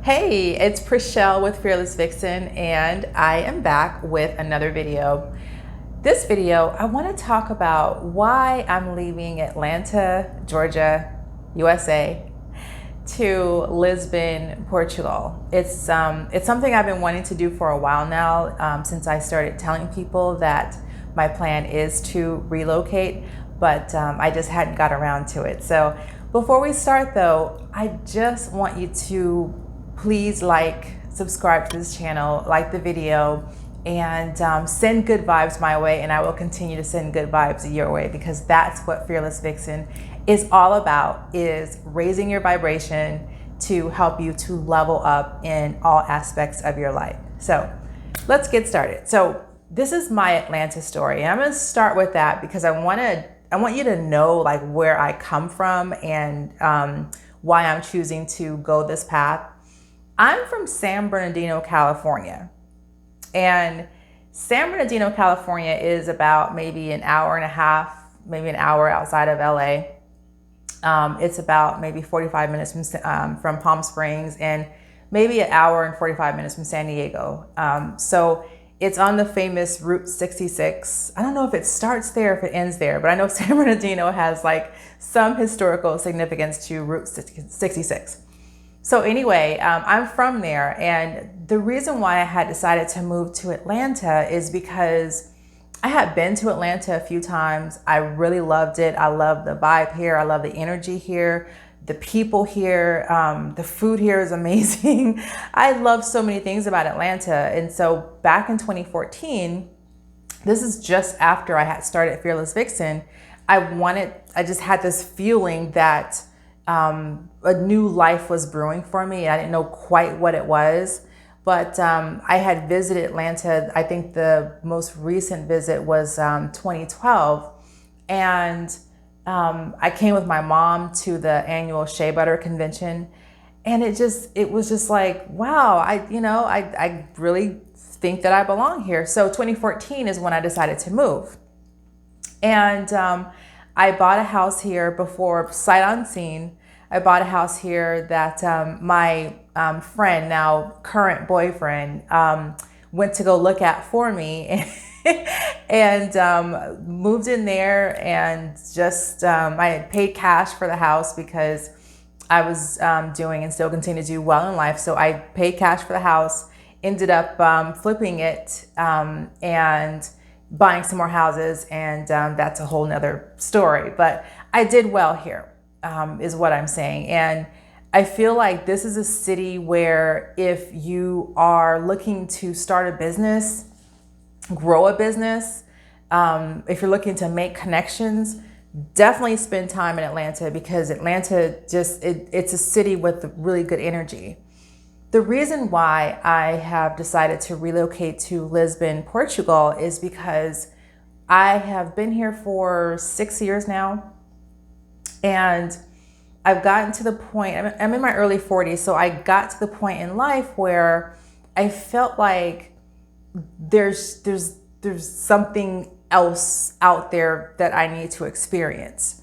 Hey, it's Prachel with Fearless Vixen, and I am back with another video. This video, I want to talk about why I'm leaving Atlanta, Georgia, USA, to Lisbon, Portugal. It's something I've been wanting to do for a while now, since I started telling people that my plan is to relocate, but I just hadn't got around to it. So before we start though, I just want you to please subscribe to this channel, like the video, and send good vibes my way, and I will continue to send good vibes your way, because that's what Fearless Vixen is all about, is raising your vibration to help you to level up in all aspects of your life. So let's get started. So this is my Atlanta story, and I'm going to start with that because I want you to know like where I come from and why I'm choosing to go this path. I'm from San Bernardino, California, and San Bernardino, California is about maybe an hour and a half, maybe an hour outside of LA. It's about maybe 45 minutes from Palm Springs, and maybe an hour and 45 minutes from San Diego. So it's on the famous Route 66. I don't know if it starts there, if it ends there, but I know San Bernardino has like some historical significance to Route 66. So anyway, I'm from there, and the reason why I had decided to move to Atlanta is because I had been to Atlanta a few times. I really loved it. I love the vibe here. I love the energy here, the people here. The food here is amazing. I love so many things about Atlanta. And so back in 2014, this is just after I had started Fearless Vixen, I just had this feeling that a new life was brewing for me. I didn't know quite what it was, but I had visited Atlanta. I think the most recent visit was 2012, and I came with my mom to the annual Shea Butter convention, and it was just like, wow, I really think that I belong here. So 2014 is when I decided to move, and I bought a house here before sight unseen. I bought a house here that my friend, now current boyfriend, went to go look at for me, and moved in there, and just I had paid cash for the house because I was doing and still continue to do well in life. So I paid cash for the house, ended up flipping it, and buying some more houses, and that's a whole nother story. But I did well here, is what I'm saying. And I feel like this is a city where if you are looking to start a business, grow a business, if you're looking to make connections, definitely spend time in Atlanta, because Atlanta it's a city with really good energy. The reason why I have decided to relocate to Lisbon, Portugal is because I have been here for 6 years now, and I've gotten to the point, I'm in my early 40s, so I got to the point in life where I felt like there's something else out there that I need to experience.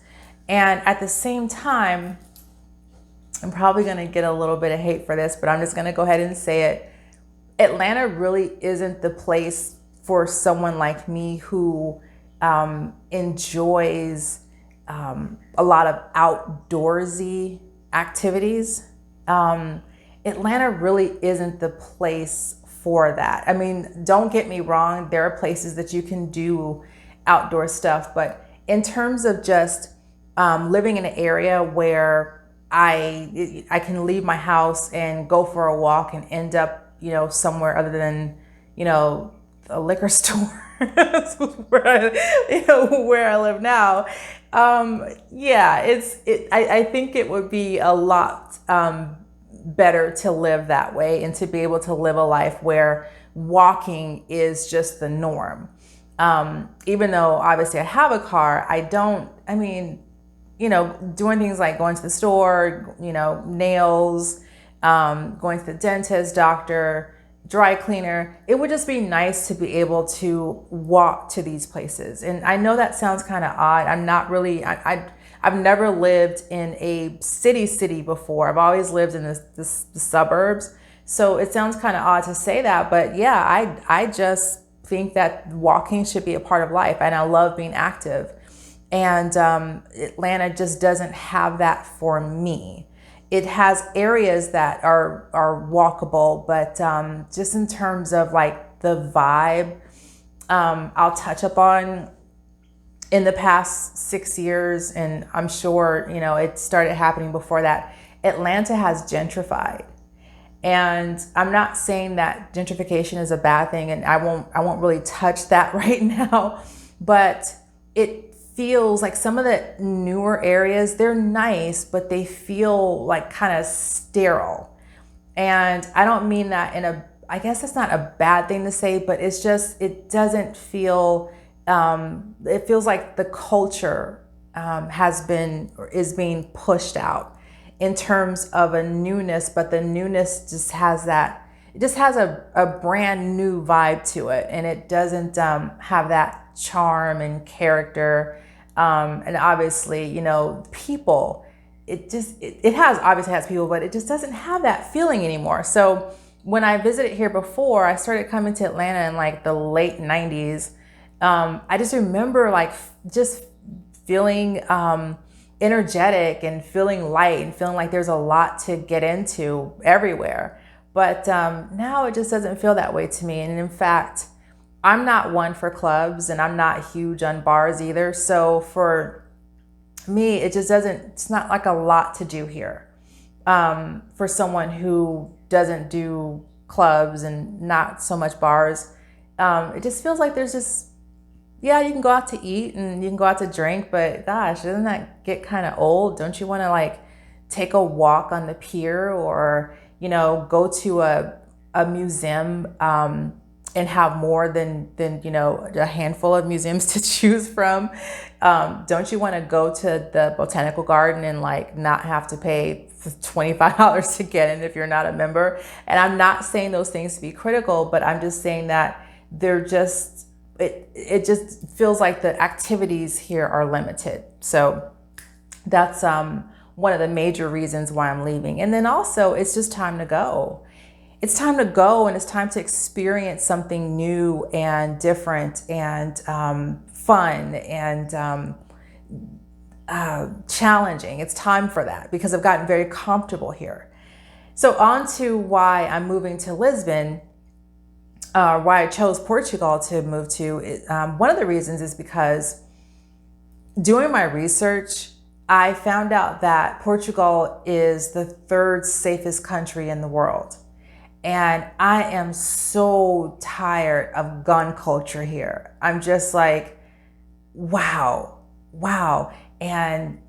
And at the same time, I'm probably going to get a little bit of hate for this, but I'm just going to go ahead and say it. Atlanta really isn't the place for someone like me who enjoys a lot of outdoorsy activities. Atlanta really isn't the place for that. I mean, don't get me wrong, there are places that you can do outdoor stuff, but in terms of just living in an area where I can leave my house and go for a walk and end up, somewhere other than, a liquor store. Where I live now. I think it would be a lot better to live that way, and to be able to live a life where walking is just the norm. Even though obviously I have a car, doing things like going to the store, nails, going to the dentist, doctor, dry cleaner. It would just be nice to be able to walk to these places. And I know that sounds kind of odd. I'm not really, I've never lived in a city before. I've always lived in the suburbs. So it sounds kind of odd to say that, but yeah, I just think that walking should be a part of life, and I love being active. And Atlanta just doesn't have that for me. It has areas that are walkable, but just in terms of like the vibe, I'll touch upon in the past 6 years, and I'm sure, you know, it started happening before that. Atlanta has gentrified. And I'm not saying that gentrification is a bad thing, and I won't really touch that right now, but it feels like some of the newer areas, they're nice, but they feel like kind of sterile. And I don't mean that I guess that's not a bad thing to say, but it's just, it doesn't feel, it feels like the culture is being pushed out in terms of a newness, but the newness just has that, it just has a brand new vibe to it. And it doesn't have that charm and character. And obviously, you know, people, it obviously has people, but it just doesn't have that feeling anymore. So when I visited here before, I started coming to Atlanta in like the late 90s. I just remember like just feeling, energetic and feeling light and feeling like there's a lot to get into everywhere. But now it just doesn't feel that way to me. And in fact, I'm not one for clubs, and I'm not huge on bars either. So for me, it's not like a lot to do here. For someone who doesn't do clubs and not so much bars, it just feels like there's just, yeah, you can go out to eat and you can go out to drink, but gosh, doesn't that get kind of old? Don't you want to like take a walk on the pier, or, you know, go to a museum and have more than, you know, a handful of museums to choose from? Don't you want to go to the botanical garden and like not have to pay $25 to get in if you're not a member? And I'm not saying those things to be critical, but I'm just saying that they're just, it just feels like the activities here are limited. So that's one of the major reasons why I'm leaving. And then also, it's just time to go. It's time to go, and it's time to experience something new and different and fun and challenging. It's time for that because I've gotten very comfortable here. So on to why I'm moving to Lisbon. Why I chose Portugal to move to, one of the reasons is because doing my research, I found out that Portugal is the third safest country in the world. And I am so tired of gun culture here. I'm just like, wow. And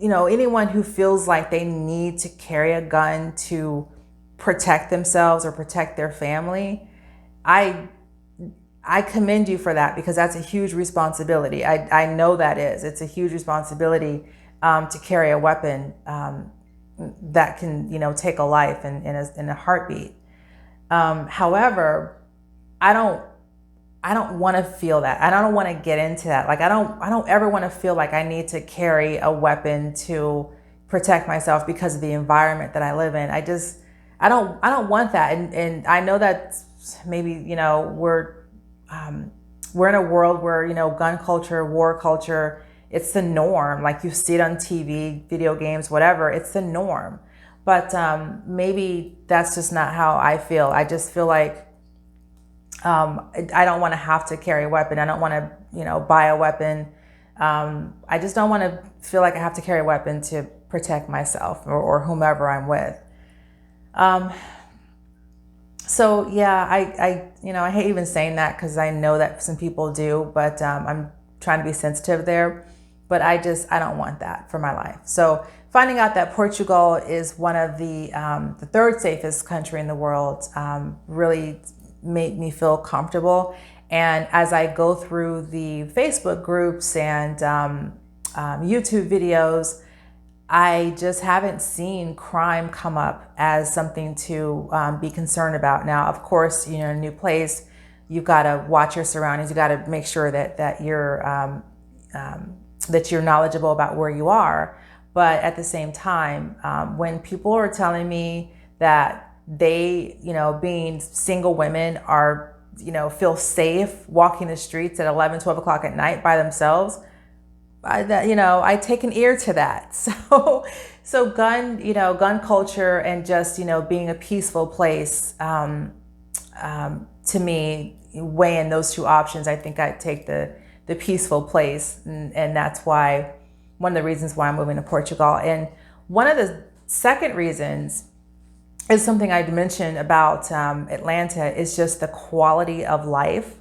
anyone who feels like they need to carry a gun to protect themselves or protect their family, I commend you for that, because that's a huge responsibility. I know that is. It's a huge responsibility to carry a weapon that can, take a life in a heartbeat. However, I don't want to feel that. I don't want to get into that. Like I don't ever want to feel like I need to carry a weapon to protect myself because of the environment that I live in. I don't want that. And I know that maybe, we're in a world where, gun culture, war culture, it's the norm. Like you see it on TV, video games, whatever, it's the norm. But maybe that's just not how I feel. I just feel like I don't want to have to carry a weapon. I don't want to, buy a weapon. I just don't want to feel like I have to carry a weapon to protect myself or whomever I'm with. So yeah, I hate even saying that because I know that some people do, but I'm trying to be sensitive there. But I don't want that for my life. So finding out that Portugal is one of the third safest country in the world really made me feel comfortable. And as I go through the Facebook groups and YouTube videos, I just haven't seen crime come up as something to be concerned about. Now, of course, you know, a new place, you've got to watch your surroundings. You got to make sure that you're knowledgeable about where you are. But at the same time, when people are telling me that they, you know, being single women are, you know, feel safe walking the streets at 11, 12 o'clock at night by themselves, I take an ear to that. So gun culture and just, you know, being a peaceful place, to me, weighing those two options, I think I'd take the peaceful place. And that's why, one of the reasons why I'm moving to Portugal. And one of the second reasons is something I'd mentioned about Atlanta, is just the quality of life.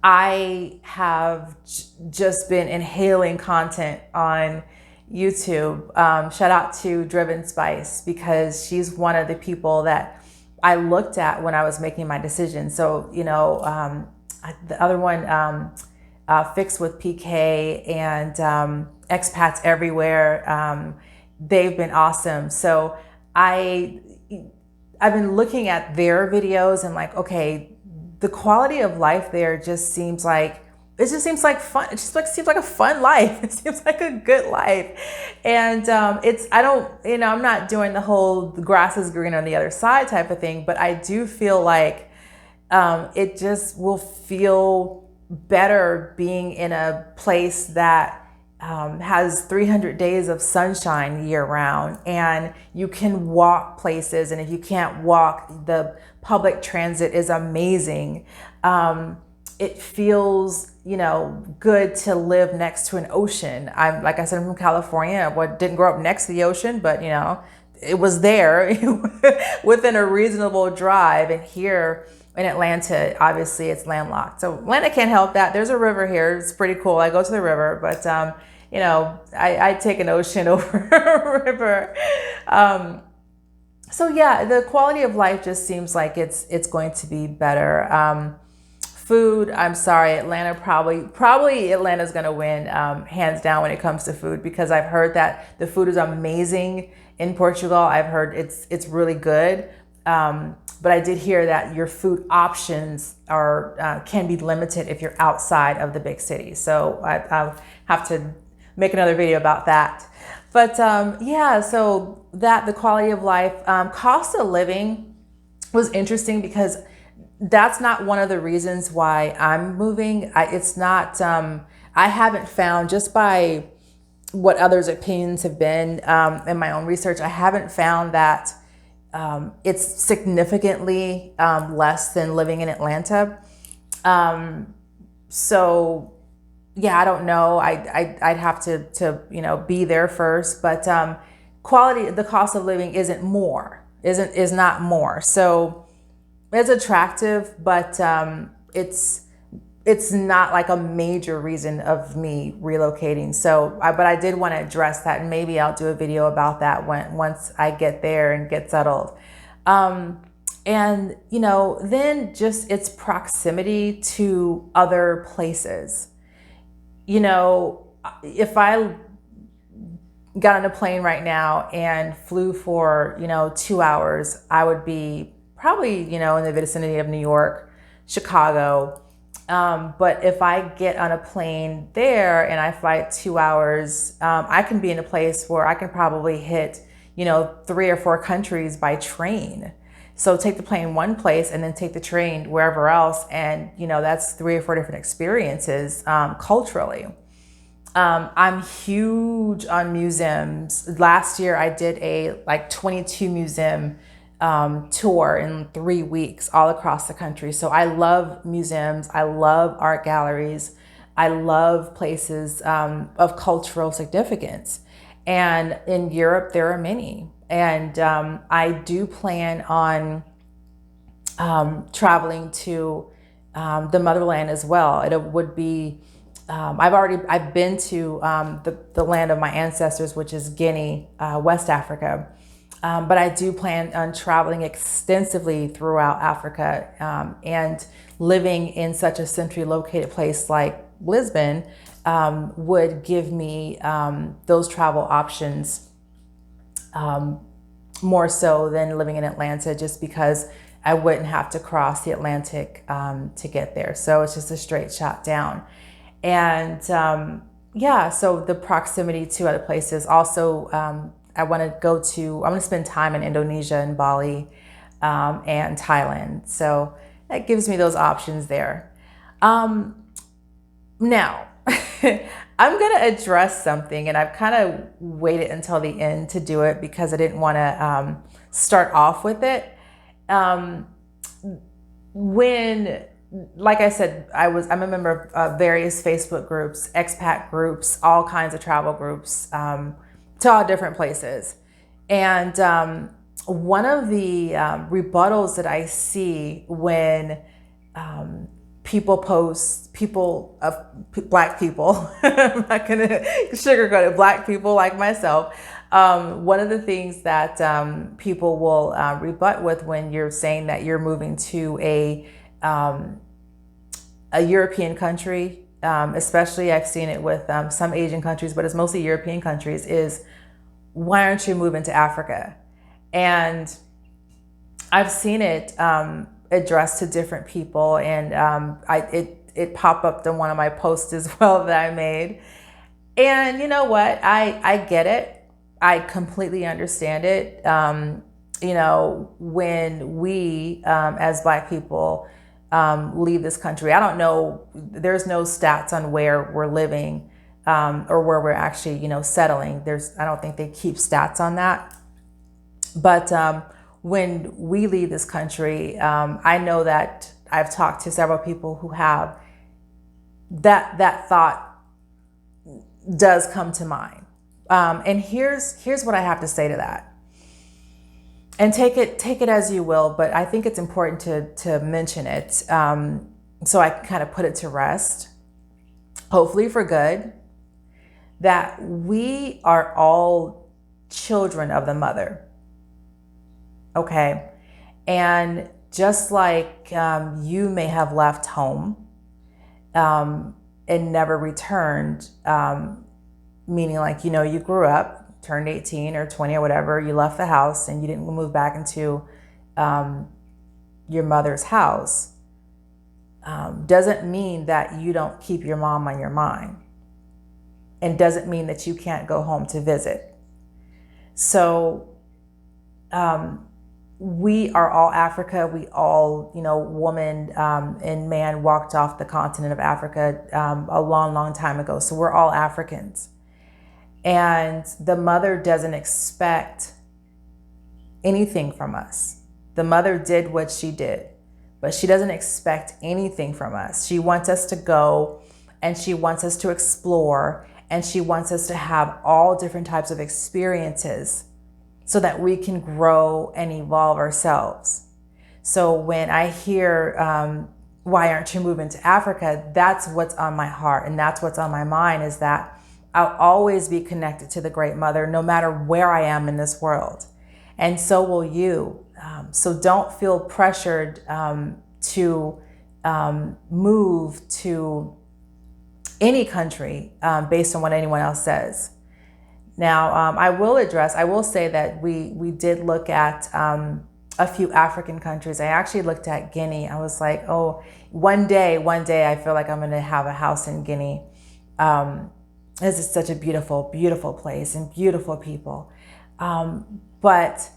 I have just been inhaling content on YouTube. Shout out to Driven Spice, because she's one of the people that I looked at when I was making my decision. So, you know, the other one, Fix with PK and Expats Everywhere, they've been awesome. So I've been looking at their videos and like, okay, the quality of life there just seems like fun. It just seems like a fun life. It seems like a good life. And I'm not doing the whole the grass is green on the other side type of thing, but I do feel like it just will feel better being in a place that has 300 days of sunshine year round, and you can walk places. And if you can't walk, the public transit is amazing. It feels, you know, good to live next to an ocean. Like I said, I'm from California. I didn't grow up next to the ocean, but, you know, it was there within a reasonable drive. And here in Atlanta, obviously it's landlocked. So Atlanta can't help that. There's a river here. It's pretty cool. I go to the river, but you know, I take an ocean over a river. So yeah, the quality of life just seems like it's going to be better. Food, I'm sorry, Atlanta probably Atlanta's gonna win, hands down when it comes to food, because I've heard that the food is amazing in Portugal. I've heard it's really good. But I did hear that your food options can be limited if you're outside of the big cities. So I'll have to make another video about that. But yeah, so the quality of life, cost of living was interesting, because that's not one of the reasons why I'm moving. It's not, I haven't found, just by what others' opinions have been in my own research, I haven't found that it's significantly less than living in Atlanta. So yeah, I don't know. I'd have to you know, be there first, but the cost of living is not more. So it's attractive, but it's not like a major reason of me relocating. So, but I did want to address that, and maybe I'll do a video about that once I get there and get settled. And you know, then just its proximity to other places. You know, if I got on a plane right now and flew for, you know, 2 hours, I would be probably, you know, in the vicinity of New York, Chicago. But if I get on a plane there and I fly 2 hours, I can be in a place where I can probably hit, you know, 3 or 4 countries by train. So take the plane one place and then take the train wherever else. And, you know, that's 3 or 4 different experiences culturally. I'm huge on museums. Last year I did a 22 museum tour in 3 weeks all across the country. So I love museums. I love art galleries. I love places of cultural significance. And in Europe, there are many. And I do plan on traveling to the motherland as well. It would be, I've been to the land of my ancestors, which is Guinea, West Africa. But I do plan on traveling extensively throughout Africa, and living in such a centrally located place like Lisbon would give me those travel options more so than living in Atlanta, just because I wouldn't have to cross the Atlantic to get there. So it's just a straight shot down. And yeah, so the proximity to other places. Also, I want to spend time in Indonesia and Bali and Thailand. So that gives me those options there. Now, I'm going to address something, and I've kind of waited until the end to do it because I didn't want to start off with it. When, like I said, I'm a member of various Facebook groups, expat groups, all kinds of travel groups, to all different places. And one of the rebuttals that I see when Black people, I'm not going to sugarcoat it, Black people like myself, one of the things that people will rebut with when you're saying that you're moving to a European country, especially I've seen it with some Asian countries, but it's mostly European countries, is why aren't you moving to Africa? And I've seen it addressed to different people, and it popped up in one of my posts as well that I made. And you know what? I get it. I completely understand it. You know, when we as Black people leave this country, I don't know, there's no stats on where we're living or where we're actually, you know, settling. I don't think they keep stats on that. But when we leave this country, I know that I've talked to several people who have that thought does come to mind. And here's what I have to say to that. And take it as you will, but I think it's important to mention it, so I can kind of put it to rest, hopefully for good, that we are all children of the mother. Okay. And just like you may have left home and never returned, meaning like, you know, you grew up, turned 18 or 20 or whatever, you left the house and you didn't move back into your mother's house, doesn't mean that you don't keep your mom on your mind, and doesn't mean that you can't go home to visit. So we are all Africa. We all, you know, woman and man walked off the continent of Africa a long, long time ago. So we're all Africans. And the mother doesn't expect anything from us. The mother did what she did, but she doesn't expect anything from us. She wants us to go, and she wants us to explore, and she wants us to have all different types of experiences so that we can grow and evolve ourselves. So when I hear, why aren't you moving to Africa? That's what's on my heart, and that's what's on my mind, is that I'll always be connected to the Great Mother, no matter where I am in this world. And so will you. So don't feel pressured to move to any country based on what anyone else says. Now, I will say that we did look at a few African countries. I actually looked at Guinea. I was like, oh, one day I feel like I'm going to have a house in Guinea. This is such a beautiful, beautiful place and beautiful people. But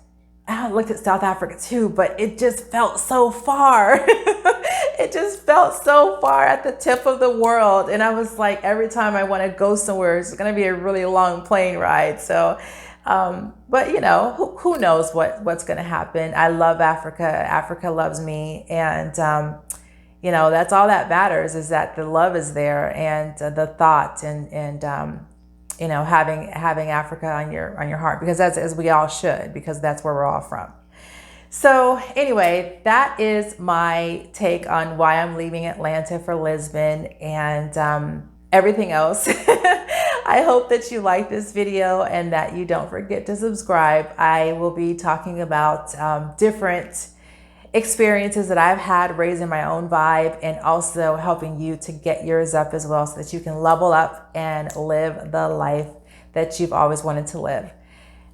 I looked at South Africa too, but it just felt so far. It just felt so far at the tip of the world. And I was like, every time I want to go somewhere, it's going to be a really long plane ride. So, but you know, who knows what's going to happen. I love Africa. Africa loves me. And, you know, that's all that matters, is that the love is there, and the thought, and you know, having Africa on your heart, because as we all should, because that's where we're all from. So anyway, that is my take on why I'm leaving Atlanta for Lisbon, and everything else. I hope that you like this video and that you don't forget to subscribe. I will be talking about different experiences that I've had raising my own vibe and also helping you to get yours up as well so that you can level up and live the life that you've always wanted to live.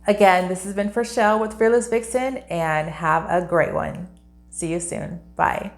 Again, this has been Prachel with Fearless Vixen, and have a great one. See you soon. Bye.